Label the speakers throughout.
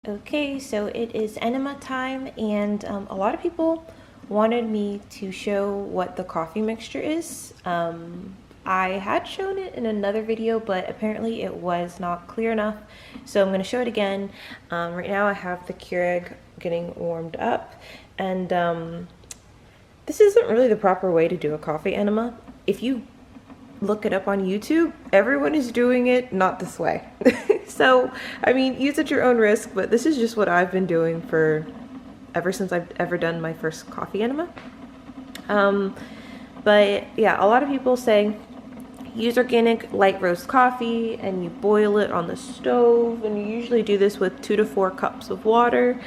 Speaker 1: Okay, so it is enema time, and a lot of people wanted me to show what the coffee mixture is. I had shown it in another video, but apparently it was not clear enough, so I'm going to show it again. Right now I have the Keurig getting warmed up, and this isn't really the proper way to do a coffee enema. If you look it up on YouTube, everyone is doing it not this way. So, I mean, use at your own risk, but this is just what I've been doing for ever since I've ever done my first coffee enema. But yeah, a lot of people say use organic light roast coffee and you boil it on the stove, and you usually do this with 2 to 4 cups of water.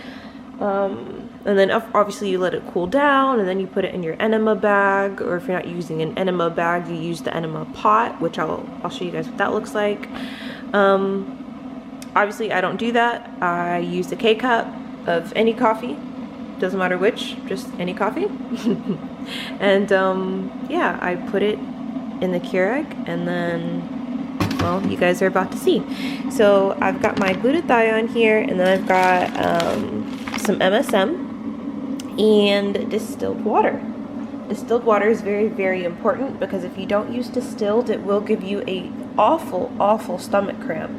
Speaker 1: And then obviously you let it cool down, and then you put it in your enema bag, or if you're not using an enema bag, you use the enema pot, which I'll show you guys what that looks like. Obviously I don't do that. I use a K-cup of any coffee, doesn't matter which, just any coffee. And yeah, I put it in the Keurig, and then, well, you guys are about to see. So I've got my glutathione here, and then I've got some MSM and distilled water. Distilled water is very, very important, because if you don't use distilled, it will give you a awful stomach cramp.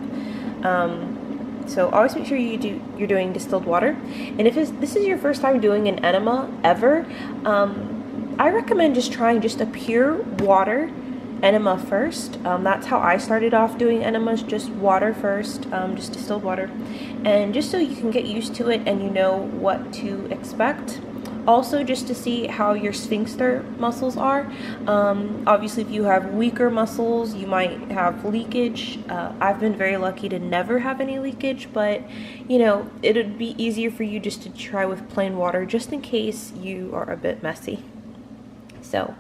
Speaker 1: So always make sure you're doing distilled water. And if this is your first time doing an enema ever, I recommend just trying just a pure water enema first. That's how I started off doing enemas, just water first, just distilled water, and just so you can get used to it and you know what to expect. Also, just to see how your sphincter muscles are. Obviously, if you have weaker muscles, you might have leakage. I've been very lucky to never have any leakage, but you know, it would be easier for you just to try with plain water, just in case you are a bit messy. So,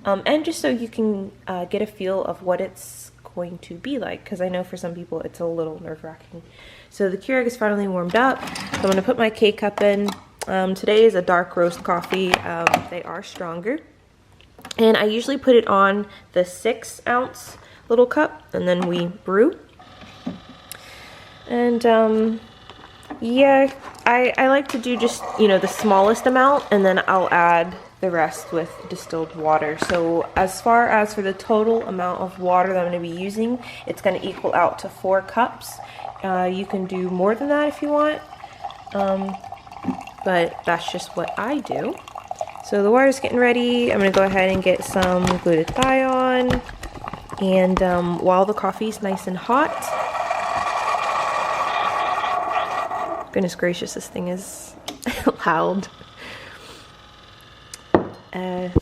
Speaker 1: and just so you can get a feel of what it's going to be like, because I know for some people it's a little nerve-wracking. So the Keurig is finally warmed up, so I'm going to put my K-cup in. Today is a dark roast coffee. They are stronger, and I usually put it on the 6-ounce little cup, and then we brew. And yeah, I like to do just, you know, the smallest amount, and then I'll add the rest with distilled water. So as far as for the total amount of water that I'm going to be using, it's going to equal out to 4 cups. You can do more than that if you want, but that's just what I do. So the water's getting ready. I'm going to go ahead and get some glutathione, and while the coffee's nice and hot, goodness gracious, this thing is loud. I'm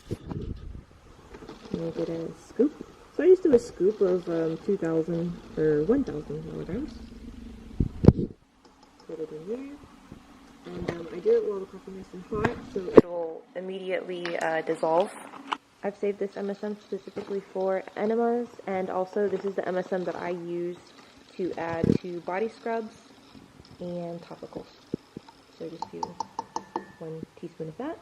Speaker 1: gonna get a scoop. So I just do a scoop of 2,000 or 1,000 milligrams. Put it in here, and I do it while the coffee is nice and hot, so it will immediately dissolve. I've saved this MSM specifically for enemas, and also this is the MSM that I use to add to body scrubs and topicals. So just do 1 teaspoon of that.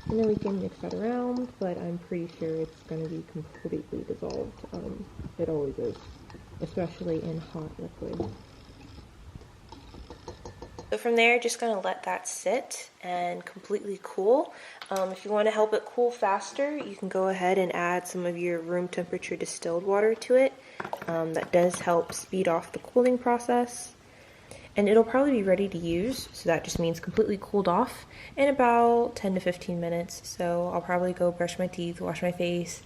Speaker 1: And then we can mix that around, but I'm pretty sure it's going to be completely dissolved. It always is, especially in hot liquid. So from there, just going to let that sit and completely cool. If you want to help it cool faster, you can go ahead and add some of your room temperature distilled water to it. That does help speed off the cooling process. And it'll probably be ready to use, so that just means completely cooled off in about 10 to 15 minutes. So I'll probably go brush my teeth, wash my face,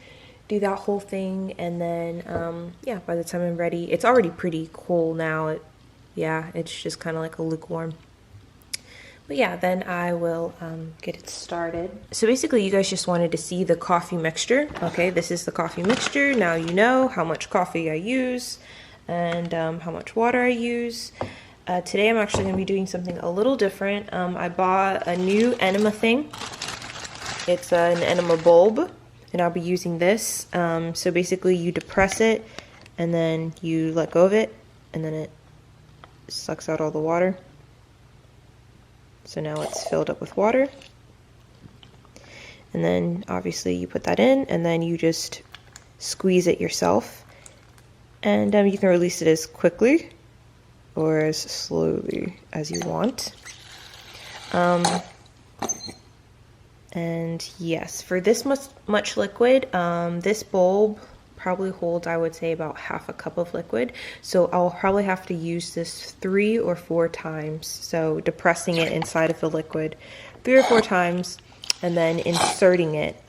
Speaker 1: do that whole thing, and then yeah, by the time I'm ready, it's already pretty cool now. Yeah, it's just kind of like a lukewarm. But yeah, then I will get it started. So basically, you guys just wanted to see the coffee mixture. Okay, this is the coffee mixture. Now you know how much coffee I use and how much water I use. Today I'm actually going to be doing something a little different. I bought a new enema thing. It's an enema bulb, and I'll be using this. So basically you depress it, and then you let go of it, and then it sucks out all the water. So now it's filled up with water. And then obviously you put that in, and then you just squeeze it yourself. And you can release it as quickly or as slowly as you want. And yes, for this much liquid, this bulb probably holds, I would say, about half a cup of liquid. So I'll probably have to use this 3 or 4 times. So depressing it inside of the liquid 3 or 4 times and then inserting it.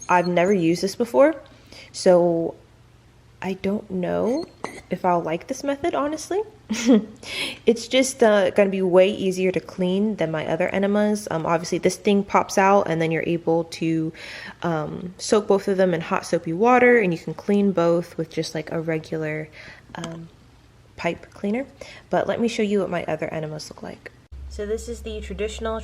Speaker 1: I've never used this before, so I don't know if I'll like this method, honestly. It's just going to be way easier to clean than my other enemas. Obviously, this thing pops out and then you're able to soak both of them in hot soapy water, and you can clean both with just like a regular pipe cleaner. But let me show you what my other enemas look like. So this is the traditional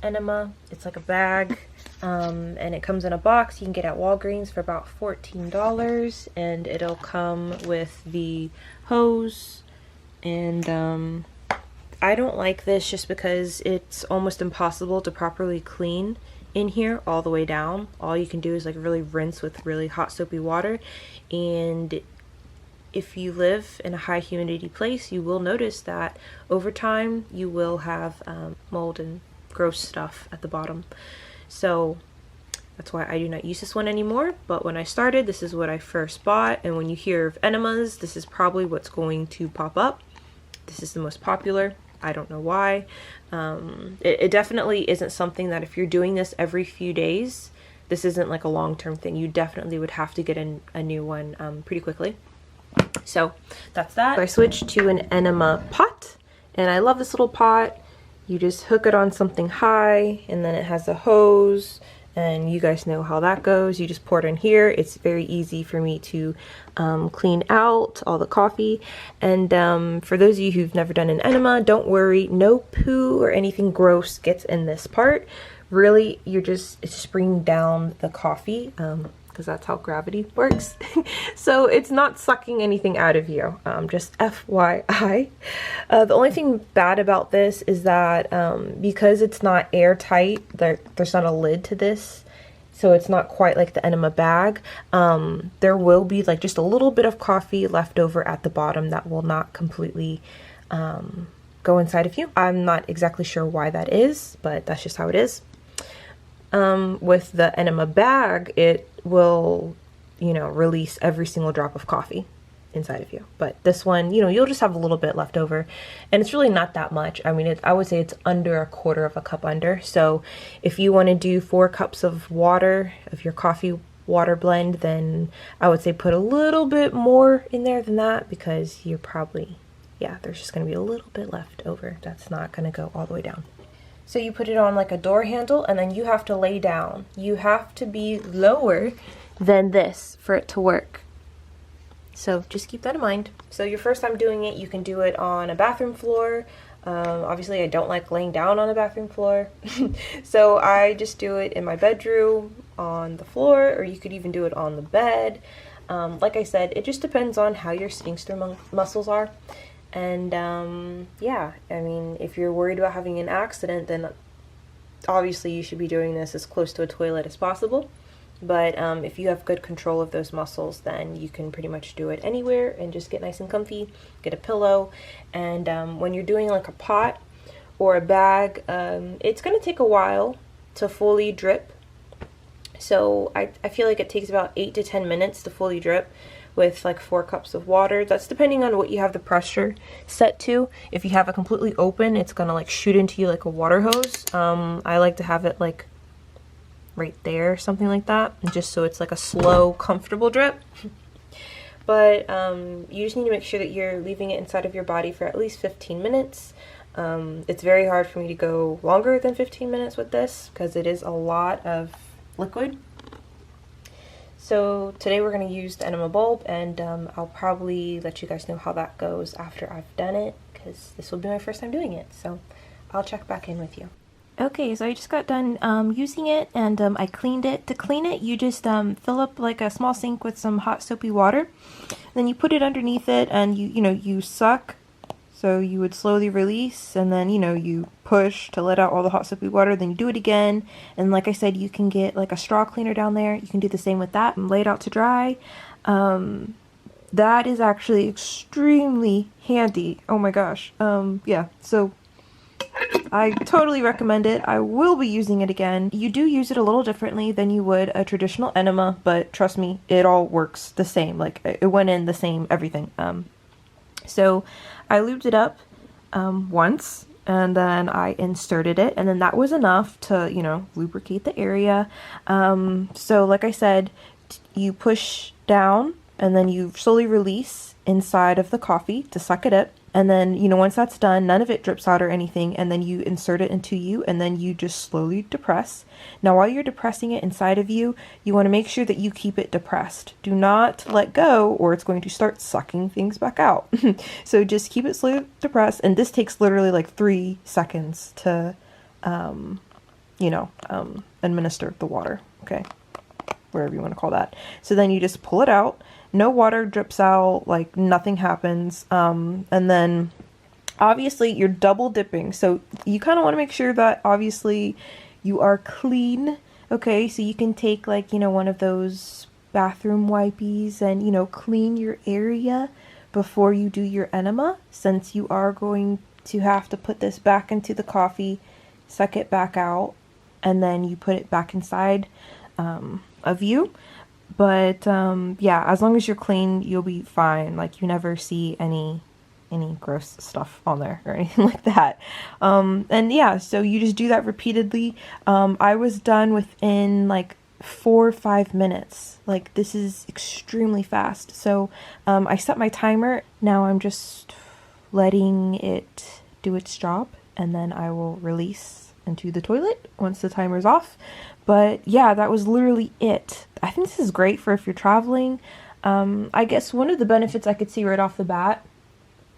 Speaker 1: enema. It's like a bag, and it comes in a box you can get at Walgreens for about $14, and it'll come with the hose. And I don't like this just because it's almost impossible to properly clean in here all the way down. All you can do is like really rinse with really hot soapy water, and if you live in a high humidity place, you will notice that over time you will have mold and gross stuff at the bottom. So that's why I do not use this one anymore. But when I started, this is what I first bought, and when you hear of enemas, this is probably what's going to pop up. This is the most popular. I don't know why. It definitely isn't something that if you're doing this every few days, this isn't like a long-term thing. You definitely would have to get a new one pretty quickly. So that's that. I switched to an enema pot, and I love this little pot. You just hook it on something high, and then it has a hose, and you guys know how that goes. You just pour it in here. It's very easy for me to clean out all the coffee. And for those of you who've never done an enema, don't worry, no poo or anything gross gets in this part. Really, it's just bringing down the coffee, because that's how gravity works. So it's not sucking anything out of you, just FYI. The only thing bad about this is that because it's not airtight, there's not a lid to this, so it's not quite like the enema bag. There will be like just a little bit of coffee left over at the bottom that will not completely go inside of you. I'm not exactly sure why that is, but that's just how it is. With the enema bag, it will, release every single drop of coffee inside of you. But this one, you'll just have a little bit left over, and it's really not that much. I mean, I would say it's under a quarter of a cup under. So if you want to do 4 cups of water, of your coffee water blend, then I would say put a little bit more in there than that, because you're probably, there's just going to be a little bit left over. That's not going to go all the way down. So you put it on like a door handle, and then you have to lay down. You have to be lower than this for it to work. So just keep that in mind. So your first time doing it, you can do it on a bathroom floor. Obviously, I don't like laying down on a bathroom floor. So I just do it in my bedroom on the floor, or you could even do it on the bed. Like I said, it just depends on how your sphincter muscles are. And I mean, if you're worried about having an accident, then obviously you should be doing this as close to a toilet as possible. But if you have good control of those muscles, then you can pretty much do it anywhere and just get nice and comfy, get a pillow. And when you're doing like a pot or a bag, it's going to take a while to fully drip. So I feel like it takes about 8 to 10 minutes to fully drip with like 4 cups of water. That's depending on what you have the pressure set to. If you have it completely open, it's gonna like shoot into you like a water hose. I like to have it like right there, something like that, and just so it's like a slow, comfortable drip. But you just need to make sure that you're leaving it inside of your body for at least 15 minutes. It's very hard for me to go longer than 15 minutes with this because it is a lot of liquid. So today we're going to use the enema bulb, and I'll probably let you guys know how that goes after I've done it, because this will be my first time doing it. So I'll check back in with you. Okay, so I just got done using it, and I cleaned it. To clean it, you just fill up like a small sink with some hot soapy water. Then you put it underneath it, and you suck. So you would slowly release, and then you push to let out all the hot soapy water. Then you do it again, and like I said, you can get like a straw cleaner down there. You can do the same with that and lay it out to dry. that is actually extremely handy. Oh my gosh. Yeah, so I totally recommend it. I will be using it again. You do use it a little differently than you would a traditional enema, but trust me, it all works the same. Like, it went in the same everything. So I lubed it up once, and then I inserted it, and then that was enough to, you know, lubricate the area. So like I said, you push down and then you slowly release inside of the coffee to suck it up. And then, you know, once that's done, none of it drips out or anything, and then you insert it into you, and then you just slowly depress. Now, while you're depressing it inside of you, you want to make sure that you keep it depressed. Do not let go, or it's going to start sucking things back out. So just keep it slowly depressed, and this takes literally like 3 seconds to, you know, administer the water, okay? Wherever you want to call that. So then you just pull it out. No water drips out, like nothing happens. And then obviously you're double dipping. So you kind of want to make sure that obviously you are clean. Okay, so you can take like, you know, one of those bathroom wipies and, you know, clean your area before you do your enema, since you are going to have to put this back into the coffee, suck it back out, and then you put it back inside of you. But yeah, as long as you're clean, you'll be fine. Like, you never see any gross stuff on there or anything like that. And yeah, so you just do that repeatedly. I was done within like 4 or 5 minutes. Like, this is extremely fast. So I set my timer. Now I'm just letting it do its job, and then I will release into the toilet once the timer's off. But yeah, that was literally it. I think this is great for if you're traveling. I guess one of the benefits I could see right off the bat,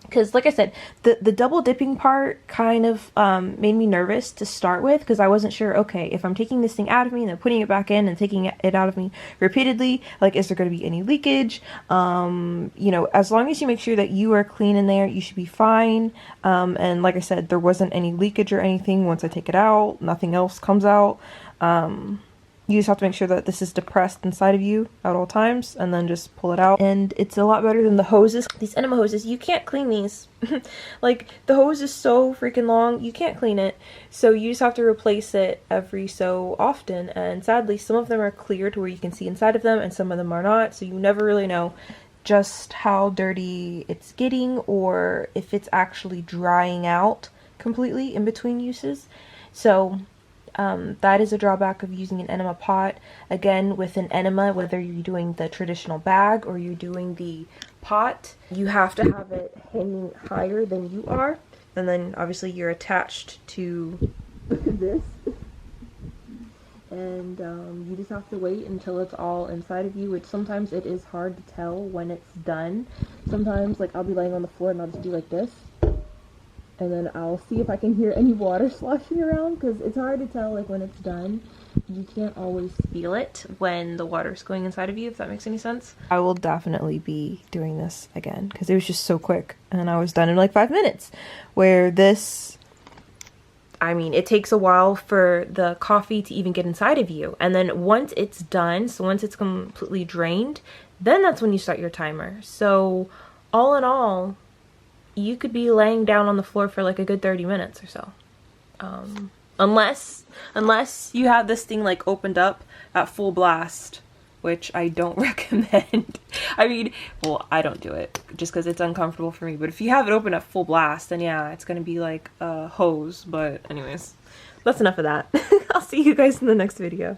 Speaker 1: because like I said, the double dipping part kind of made me nervous to start with, because I wasn't sure, okay, if I'm taking this thing out of me and then putting it back in and taking it out of me repeatedly, like, is there going to be any leakage? You know, as long as you make sure that you are clean in there, you should be fine. And like I said, there wasn't any leakage or anything once I take it out. Nothing else comes out. You just have to make sure that this is depressed inside of you at all times, and then just pull it out. And it's a lot better than the hoses. These enema hoses, you can't clean these. Like, the hose is so freaking long, you can't clean it. So you just have to replace it every so often. And sadly, some of them are clear to where you can see inside of them, and some of them are not. So you never really know just how dirty it's getting, or if it's actually drying out completely in between uses. So that is a drawback of using an enema pot. Again, with an enema, whether you're doing the traditional bag or you're doing the pot, you have to have it hanging higher than you are. And then obviously you're attached to this. And you just have to wait until it's all inside of you, which sometimes it is hard to tell when it's done. Sometimes, like, I'll be laying on the floor and I'll just do like this. And then I'll see if I can hear any water sloshing around, because it's hard to tell, like, when it's done. You can't always feel it when the water's going inside of you, if that makes any sense. I will definitely be doing this again, because it was just so quick, and I was done in like 5 minutes. Where this, I mean, it takes a while for the coffee to even get inside of you. And then once it's done, so once it's completely drained, then that's when you start your timer. So all in all, you could be laying down on the floor for like a good 30 minutes or so. Unless you have this thing like opened up at full blast, which I don't recommend. I mean, well, I don't do it just because it's uncomfortable for me. But if you have it open at full blast, then yeah, it's going to be like a hose. But anyways, that's enough of that. I'll see you guys in the next video.